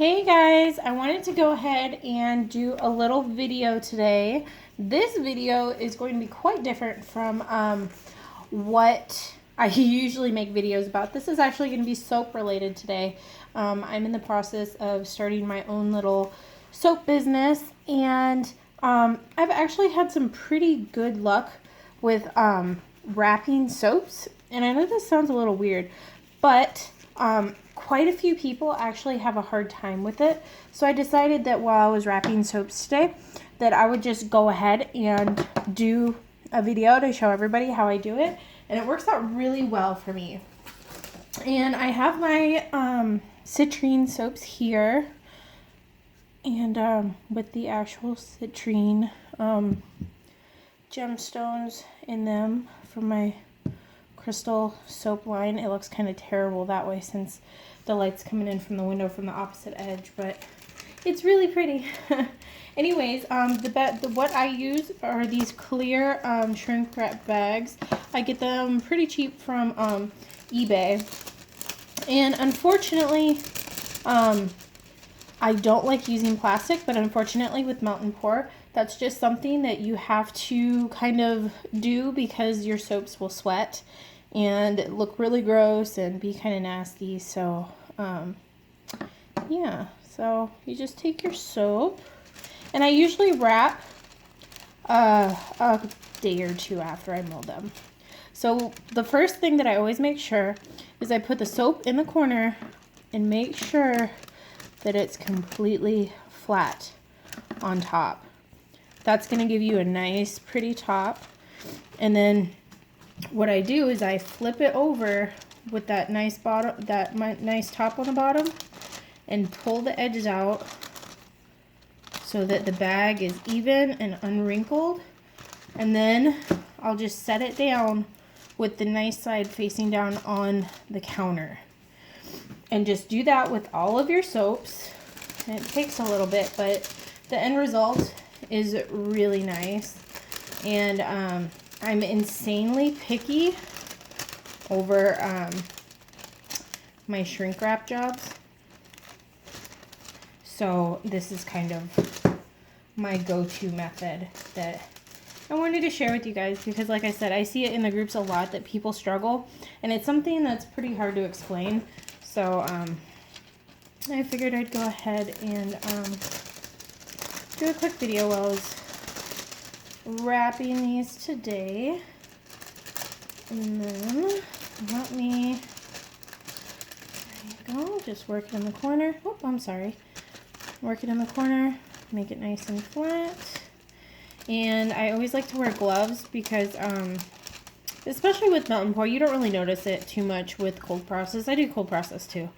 Hey guys, I wanted to go ahead and do a little video today. This video is going to be quite different from what I usually make videos about. This is actually going to be soap related today. I'm in the process of starting my own little soap business, and I've actually had some pretty good luck with wrapping soaps. And I know this sounds a little weird, but quite a few people actually have a hard time with it. So I decided that while I was wrapping soaps today, that I would just go ahead and do a video to show everybody how I do it. And it works out really well for me. And I have my citrine soaps here. And with the actual citrine gemstones in them from my crystal soap line. It looks kind of terrible that way since the light's coming in from the window from the opposite edge, but it's really pretty. Anyways, what I use are these clear shrink wrap bags. I get them pretty cheap from eBay, and unfortunately I don't like using plastic, but unfortunately with melt and pour, that's just something that you have to kind of do because your soaps will sweat and look really gross and be kind of nasty. So yeah, so you just take your soap, and I usually wrap a day or two after I mold them. So the first thing that I always make sure is I put the soap in the corner and make sure that it's completely flat on top. That's going to give you a nice pretty top. And then what I do is I flip it over with that nice bottom, nice top on the bottom, and pull the edges out so that the bag is even and unwrinkled. And then I'll just set it down with the nice side facing down on the counter. And just do that with all of your soaps. And it takes a little bit, but the end result is really nice. And I'm insanely picky over my shrink wrap jobs. So this is kind of my go-to method that I wanted to share with you guys, because like I said, I see it in the groups a lot that people struggle, and it's something that's pretty hard to explain. So I figured I'd go ahead and do a quick video while I was wrapping these today. And then let me, there you go, just work it in the corner. Oh, I'm sorry. Work it in the corner, make it nice and flat. And I always like to wear gloves because especially with melt and pour, you don't really notice it too much with cold process. I do cold process too.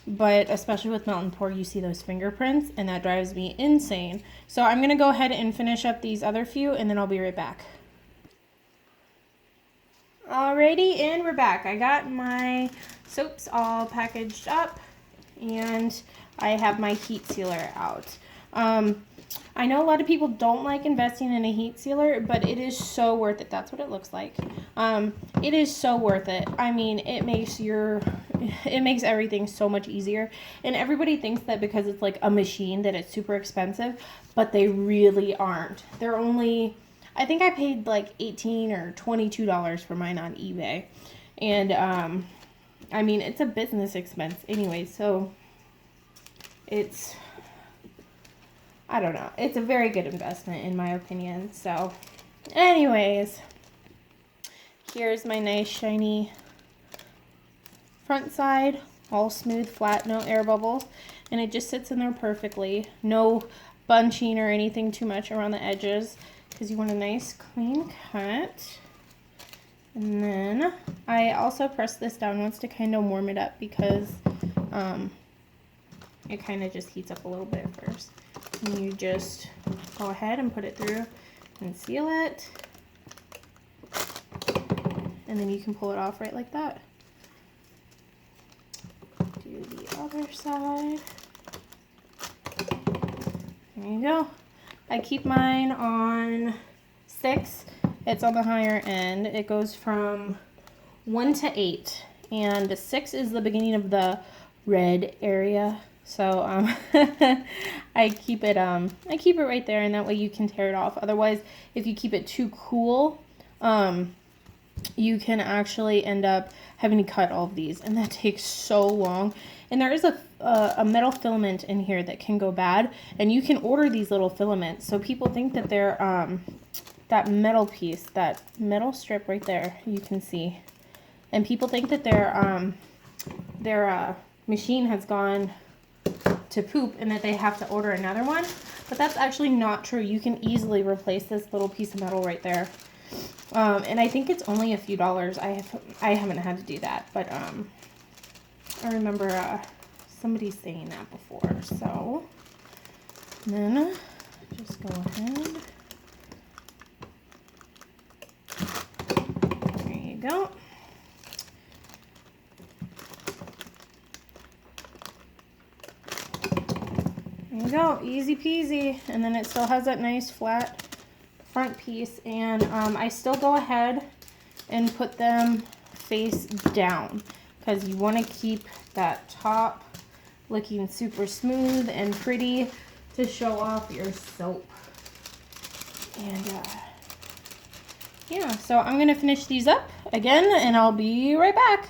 But especially with melt and pour, you see those fingerprints, and that drives me insane. So I'm going to go ahead and finish up these other few, and then I'll be right back. Alrighty, and we're back. I got my soaps all packaged up, and I have my heat sealer out. I know a lot of people don't like investing in a heat sealer, but it is so worth it. That's what it looks like. It is so worth it. I mean, it makes everything so much easier. And everybody thinks that because it's like a machine that it's super expensive, but they really aren't. They're only, I think I paid like $18 or $22 for mine on eBay. And I mean, it's a business expense anyway, so it's, I don't know. It's a very good investment in my opinion. So anyways, here's my nice shiny front side, all smooth, flat, no air bubbles, and it just sits in there perfectly. No bunching or anything too much around the edges, because you want a nice clean cut. And then I also press this down once to kind of warm it up, because it kind of just heats up a little bit first. And you just go ahead and put it through and seal it. And then you can pull it off right like that. Do the other side. There you go. I keep mine on 6. It's on the higher end. It goes from 1 to 8. And 6 is the beginning of the red area. So I keep it right there, and that way you can tear it off. Otherwise, if you keep it too cool, you can actually end up having to cut all of these, and that takes so long. And there is a metal filament in here that can go bad, and you can order these little filaments. So people think that they're that metal piece, that metal strip right there, you can see, and people think that their machine has gone to poop and that they have to order another one, but that's actually not true. You can easily replace this little piece of metal right there. And I think it's only a few dollars. I haven't had to do that, but I remember somebody saying that before. So then just go ahead. There you go. There you go, easy peasy. And then it still has that nice flat front piece, and I still go ahead and put them face down because you want to keep that top looking super smooth and pretty to show off your soap. And yeah, so I'm gonna finish these up again, and I'll be right back.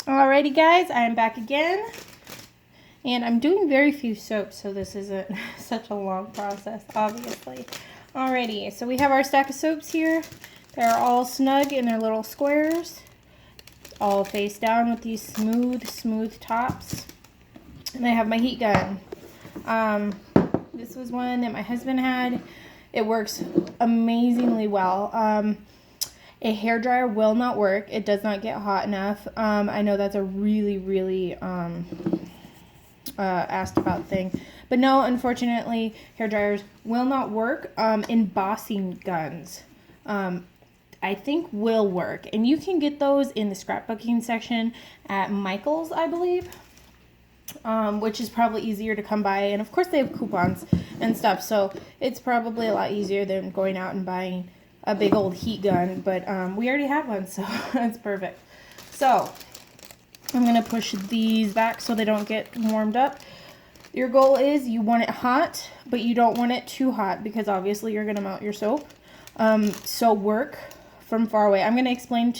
Alrighty guys, I'm back again. And I'm doing very few soaps, so this isn't such a long process, obviously. Alrighty, so we have our stack of soaps here. They're all snug in their little squares, all face down with these smooth tops. And I have my heat gun. This was one that my husband had. It works amazingly well. A hairdryer will not work. It does not get hot enough. I know that's a really asked about thing, but no, unfortunately hair dryers will not work. Embossing guns I think will work, and you can get those in the scrapbooking section at Michael's, I believe, which is probably easier to come by, and of course they have coupons and stuff, so it's probably a lot easier than going out and buying a big old heat gun, but we already have one, so that's perfect. So I'm going to push these back so they don't get warmed up. Your goal is you want it hot, but you don't want it too hot because obviously you're going to melt your soap. So work from far away. I'm going to explain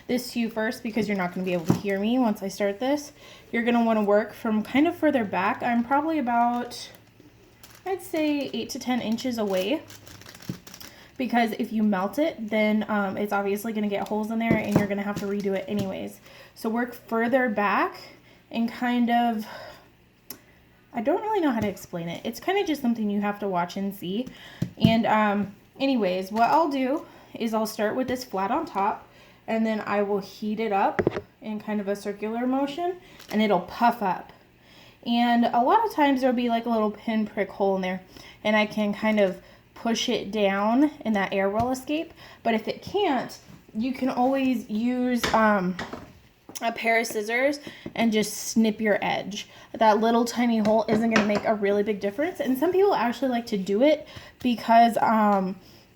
this to you first because you're not going to be able to hear me once I start this. You're going to want to work from kind of further back. I'm probably about, I'd say 8 to 10 inches away. Because if you melt it, then it's obviously going to get holes in there and you're going to have to redo it anyways. So work further back and kind of, I don't really know how to explain it. It's kind of just something you have to watch and see. And anyways, what I'll do is I'll start with this flat on top, and then I will heat it up in kind of a circular motion, and it'll puff up. And a lot of times there'll be like a little pinprick hole in there, and I can kind of push it down and that air will escape. But if it can't, you can always use a pair of scissors and just snip your edge. That little tiny hole isn't going to make a really big difference, and some people actually like to do it because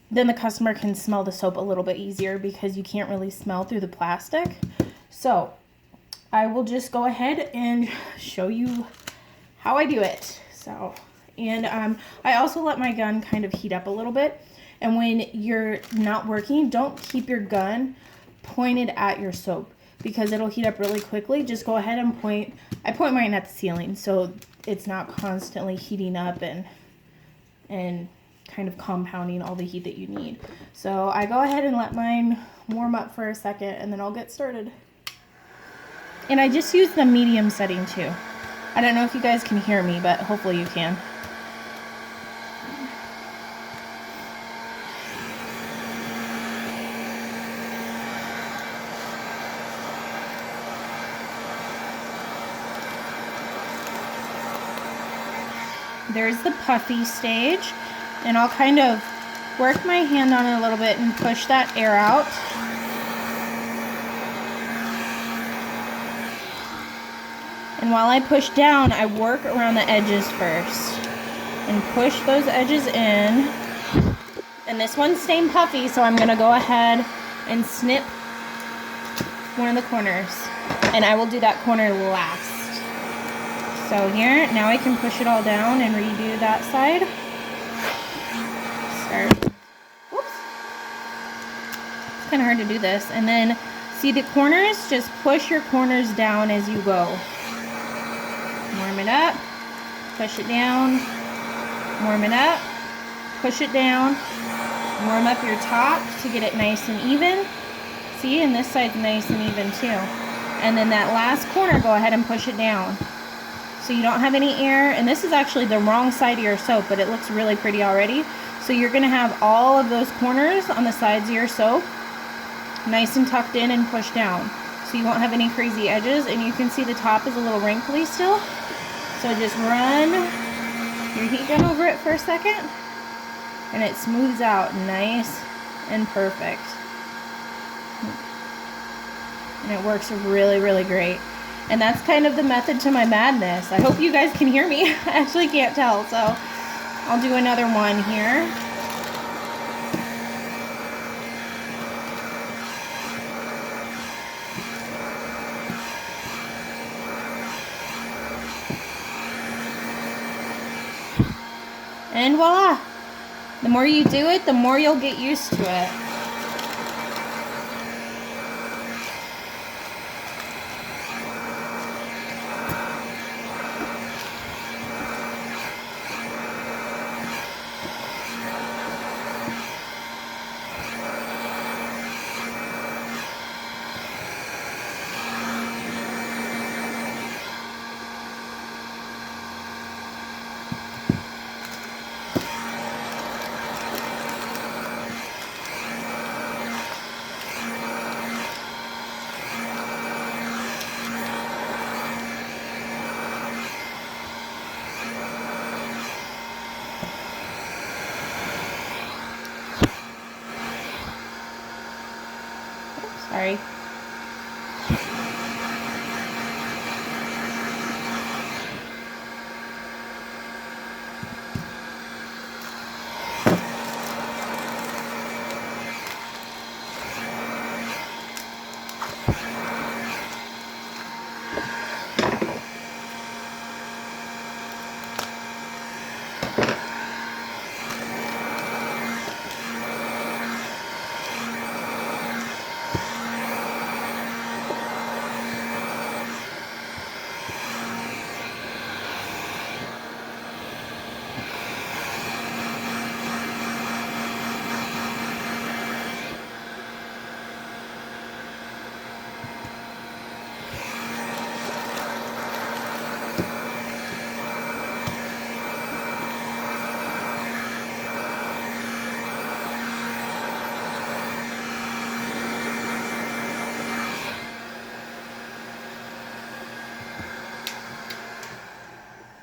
then the customer can smell the soap a little bit easier because you can't really smell through the plastic. So I will just go ahead and show you how I do it. So and I also let my gun kind of heat up a little bit. And when you're not working, don't keep your gun pointed at your soap because it'll heat up really quickly. Just go ahead and point. I point mine at the ceiling so it's not constantly heating up and kind of compounding all the heat that you need. So I go ahead and let mine warm up for a second, and then I'll get started. And I just use the medium setting too. I don't know if you guys can hear me, but hopefully you can. There's the puffy stage, and I'll kind of work my hand on it a little bit and push that air out. And while I push down, I work around the edges first and push those edges in. And this one's staying puffy, so I'm going to go ahead and snip one of the corners. And I will do that corner last. So here, now I can push it all down and redo that side. Start. Whoops. It's kind of hard to do this. And then see the corners? Just push your corners down as you go. Warm it up. Push it down. Warm it up. Push it down. Warm up your top to get it nice and even. See, and this side's nice and even too. And then that last corner, go ahead and push it down. So you don't have any air. And this is actually the wrong side of your soap, but it looks really pretty already. So you're gonna have all of those corners on the sides of your soap nice and tucked in and pushed down. So you won't have any crazy edges, and you can see the top is a little wrinkly still. So just run your heat gun over it for a second, and it smooths out nice and perfect. And it works really, really great. And that's kind of the method to my madness. I hope you guys can hear me. I actually can't tell, so I'll do another one here. And voila! The more you do it, the more you'll get used to it. Sorry.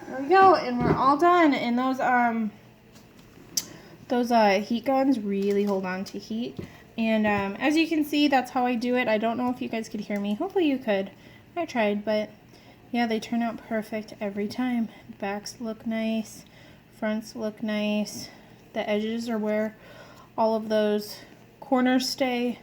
There we go, and we're all done. And those heat guns really hold on to heat. And as you can see, that's how I do it. I don't know if you guys could hear me. Hopefully you could. I tried, but yeah, they turn out perfect every time. Backs look nice, fronts look nice. The edges are where all of those corners stay.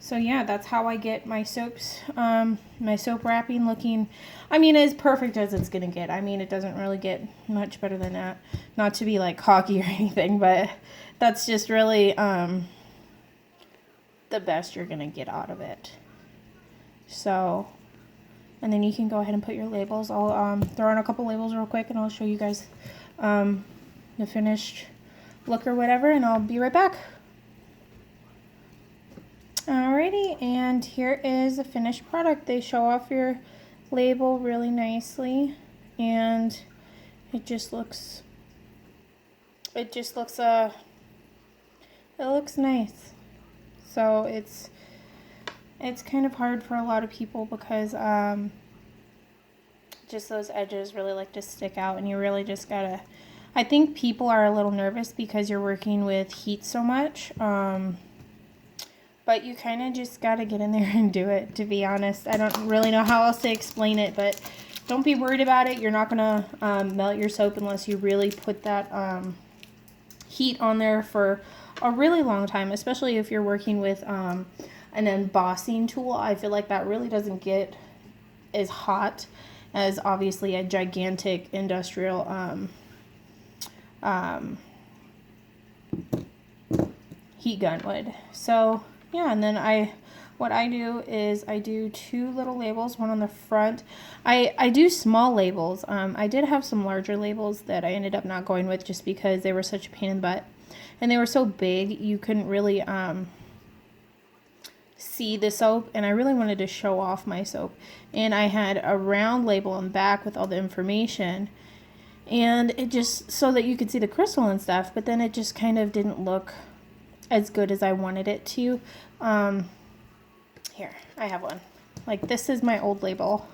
So yeah, that's how I get my soaps, my soap wrapping looking, I mean, as perfect as it's gonna get. I mean, it doesn't really get much better than that. Not to be like cocky or anything, but that's just really the best you're gonna get out of it. So, and then you can go ahead and put your labels. I'll throw on a couple labels real quick, and I'll show you guys the finished look or whatever, and I'll be right back. Alrighty, and here is the finished product. They show off your label really nicely, and it looks nice. So it's kind of hard for a lot of people because just those edges really like to stick out, and you really just gotta, I think people are a little nervous because you're working with heat so much, but you kind of just got to get in there and do it, to be honest. I don't really know how else to explain it, but don't be worried about it. You're not going to melt your soap unless you really put that heat on there for a really long time, especially if you're working with an embossing tool. I feel like that really doesn't get as hot as obviously a gigantic industrial heat gun would. So yeah, and then what I do is I do 2 little labels, one on the front. I do small labels. I did have some larger labels that I ended up not going with just because they were such a pain in the butt. And they were so big, you couldn't really see the soap, and I really wanted to show off my soap. And I had a round label on the back with all the information, and it just, so that you could see the crystal and stuff, but then it just kind of didn't look as good as I wanted it to. Here, I have one. Like, this is my old label,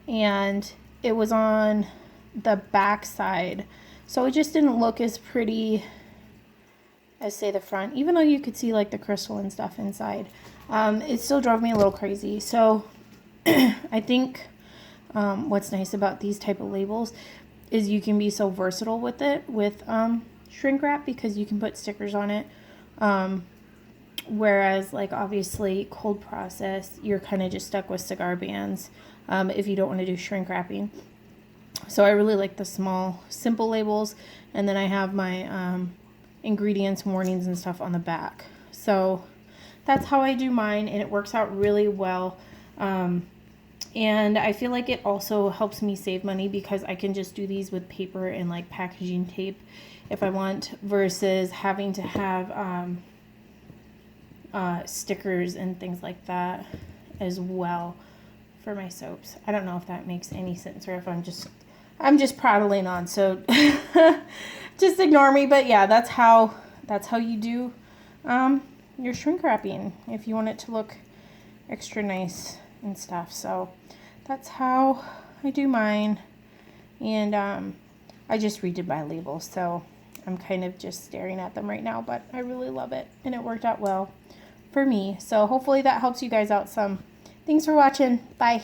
and it was on the back side, so it just didn't look as pretty as, say, the front, even though you could see like the crystal and stuff inside. It still drove me a little crazy. So I think what's nice about these type of labels is you can be so versatile with it with shrink wrap, because you can put stickers on it. Whereas, like, obviously cold process, you're kind of just stuck with cigar bands if you don't want to do shrink wrapping. So I really like the small, simple labels, and then I have my ingredients, warnings, and stuff on the back. So that's how I do mine, and it works out really well. And I feel like it also helps me save money, because I can just do these with paper and like packaging tape if I want, versus having to have stickers and things like that as well for my soaps. I don't know if that makes any sense, or if I'm just prattling on, so just ignore me. But yeah, that's how you do your shrink wrapping if you want it to look extra nice and stuff. So that's how I do mine, and I just redid my labels, so I'm kind of just staring at them right now, but I really love it, and it worked out well for me. So hopefully that helps you guys out some. Thanks for watching. Bye.